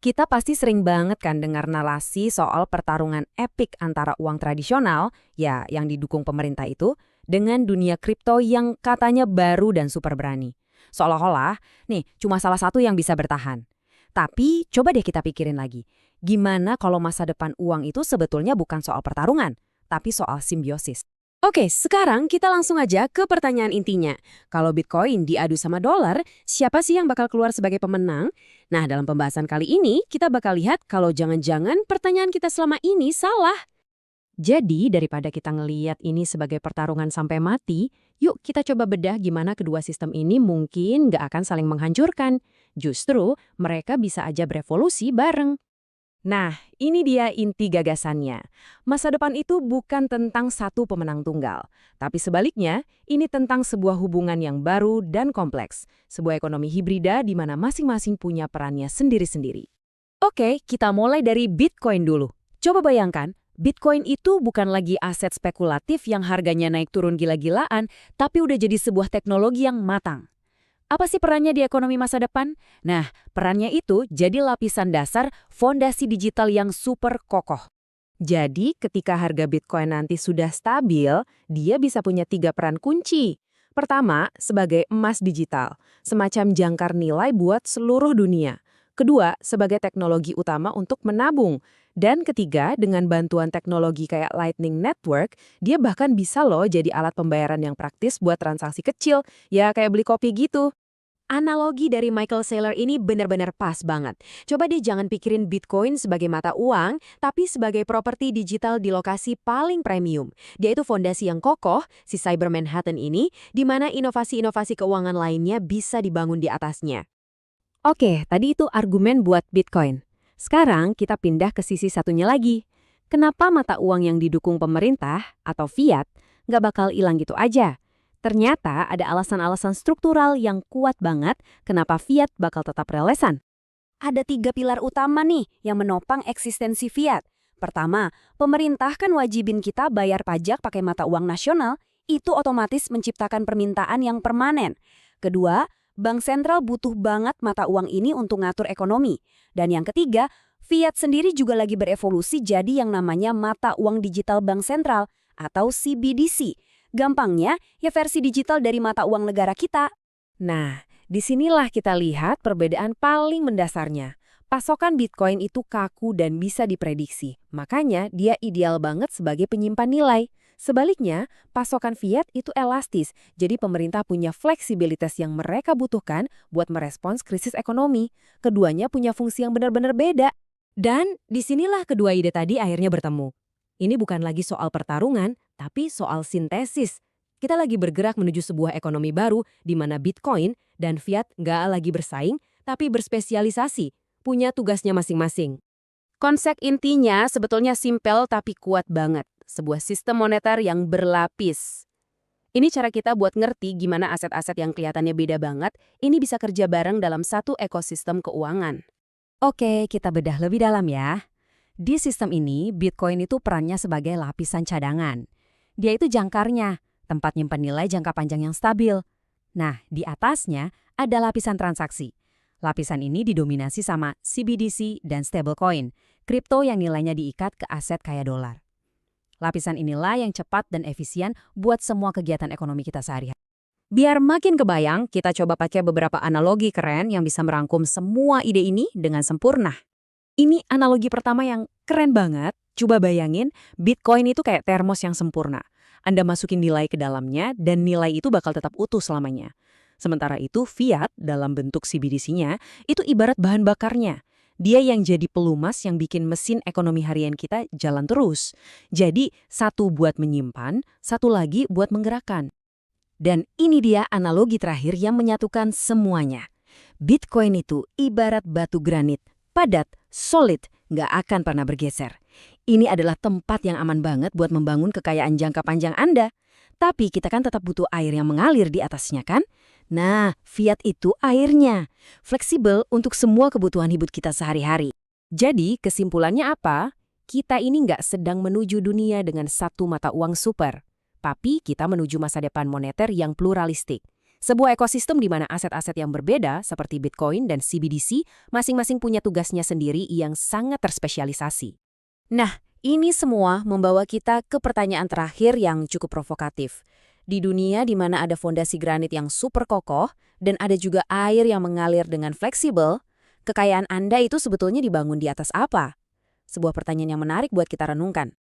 Kita pasti sering banget kan dengar narasi soal pertarungan epik antara uang tradisional, ya yang didukung pemerintah itu, dengan dunia kripto yang katanya baru dan super berani. Seolah-olah, nih, cuma salah satu yang bisa bertahan. Tapi coba deh kita pikirin lagi, gimana kalau masa depan uang itu sebetulnya bukan soal pertarungan, tapi soal simbiosis. Oke, sekarang kita langsung aja ke pertanyaan intinya. Kalau Bitcoin diadu sama dolar, siapa sih yang bakal keluar sebagai pemenang? Nah, dalam pembahasan kali ini, kita bakal lihat kalau jangan-jangan pertanyaan kita selama ini salah. Jadi, daripada kita ngeliat ini sebagai pertarungan sampai mati, yuk kita coba bedah gimana kedua sistem ini mungkin nggak akan saling menghancurkan. Justru, mereka bisa aja berevolusi bareng. Nah, ini dia inti gagasannya. Masa depan itu bukan tentang satu pemenang tunggal. Tapi sebaliknya, ini tentang sebuah hubungan yang baru dan kompleks. Sebuah ekonomi hibrida di mana masing-masing punya perannya sendiri-sendiri. Oke, kita mulai dari Bitcoin dulu. Coba bayangkan, Bitcoin itu bukan lagi aset spekulatif yang harganya naik turun gila-gilaan, tapi udah jadi sebuah teknologi yang matang. Apa sih perannya di ekonomi masa depan? Nah, perannya itu jadi lapisan dasar fondasi digital yang super kokoh. Jadi, ketika harga Bitcoin nanti sudah stabil, dia bisa punya 3 peran kunci. Pertama, sebagai emas digital, semacam jangkar nilai buat seluruh dunia. Kedua, sebagai teknologi utama untuk menabung. Dan ketiga, dengan bantuan teknologi kayak Lightning Network, dia bahkan bisa loh jadi alat pembayaran yang praktis buat transaksi kecil, ya kayak beli kopi gitu. Analogi dari Michael Saylor ini benar-benar pas banget. Coba deh jangan pikirin Bitcoin sebagai mata uang, tapi sebagai properti digital di lokasi paling premium. Dia itu fondasi yang kokoh, si Cyber Manhattan ini, di mana inovasi-inovasi keuangan lainnya bisa dibangun di atasnya. Oke, tadi itu argumen buat Bitcoin. Sekarang kita pindah ke sisi satunya lagi. Kenapa mata uang yang didukung pemerintah atau fiat nggak bakal hilang gitu aja? Ternyata ada alasan-alasan struktural yang kuat banget kenapa fiat bakal tetap relevan. Ada 3 pilar utama nih yang menopang eksistensi fiat. Pertama, pemerintah kan wajibin kita bayar pajak pakai mata uang nasional, itu otomatis menciptakan permintaan yang permanen. Kedua, bank sentral butuh banget mata uang ini untuk ngatur ekonomi. Dan yang ketiga, fiat sendiri juga lagi berevolusi jadi yang namanya mata uang digital bank sentral atau CBDC. Gampangnya, ya versi digital dari mata uang negara kita. Nah, disinilah kita lihat perbedaan paling mendasarnya. Pasokan Bitcoin itu kaku dan bisa diprediksi. Makanya dia ideal banget sebagai penyimpan nilai. Sebaliknya, pasokan fiat itu elastis. Jadi pemerintah punya fleksibilitas yang mereka butuhkan buat merespons krisis ekonomi. Keduanya punya fungsi yang benar-benar beda. Dan disinilah kedua ide tadi akhirnya bertemu. Ini bukan lagi soal pertarungan, tapi soal sintesis. Kita lagi bergerak menuju sebuah ekonomi baru di mana Bitcoin dan fiat nggak lagi bersaing, tapi berspesialisasi, punya tugasnya masing-masing. Konsep intinya sebetulnya simpel tapi kuat banget. Sebuah sistem moneter yang berlapis. Ini cara kita buat ngerti gimana aset-aset yang kelihatannya beda banget, ini bisa kerja bareng dalam satu ekosistem keuangan. Oke, kita bedah lebih dalam ya. Di sistem ini, Bitcoin itu perannya sebagai lapisan cadangan. Dia itu jangkarnya, tempat nyimpan nilai jangka panjang yang stabil. Nah, di atasnya ada lapisan transaksi. Lapisan ini didominasi sama CBDC dan stablecoin, kripto yang nilainya diikat ke aset kayak dolar. Lapisan inilah yang cepat dan efisien buat semua kegiatan ekonomi kita sehari-hari. Biar makin kebayang, kita coba pakai beberapa analogi keren yang bisa merangkum semua ide ini dengan sempurna. Ini analogi pertama yang keren banget. Coba bayangin, Bitcoin itu kayak termos yang sempurna. Anda masukin nilai ke dalamnya dan nilai itu bakal tetap utuh selamanya. Sementara itu, fiat dalam bentuk CBDC-nya itu ibarat bahan bakarnya. Dia yang jadi pelumas yang bikin mesin ekonomi harian kita jalan terus. Jadi, satu buat menyimpan, satu lagi buat menggerakkan. Dan ini dia analogi terakhir yang menyatukan semuanya. Bitcoin itu ibarat batu granit, padat, solid, nggak akan pernah bergeser. Ini adalah tempat yang aman banget buat membangun kekayaan jangka panjang Anda. Tapi kita kan tetap butuh air yang mengalir di atasnya kan? Nah, fiat itu airnya. Fleksibel untuk semua kebutuhan hidup kita sehari-hari. Jadi, kesimpulannya apa? Kita ini nggak sedang menuju dunia dengan satu mata uang super. Tapi kita menuju masa depan moneter yang pluralistik. Sebuah ekosistem di mana aset-aset yang berbeda seperti Bitcoin dan CBDC masing-masing punya tugasnya sendiri yang sangat terspesialisasi. Nah, ini semua membawa kita ke pertanyaan terakhir yang cukup provokatif. Di dunia di mana ada fondasi granit yang super kokoh dan ada juga air yang mengalir dengan fleksibel, kekayaan Anda itu sebetulnya dibangun di atas apa? Sebuah pertanyaan yang menarik buat kita renungkan.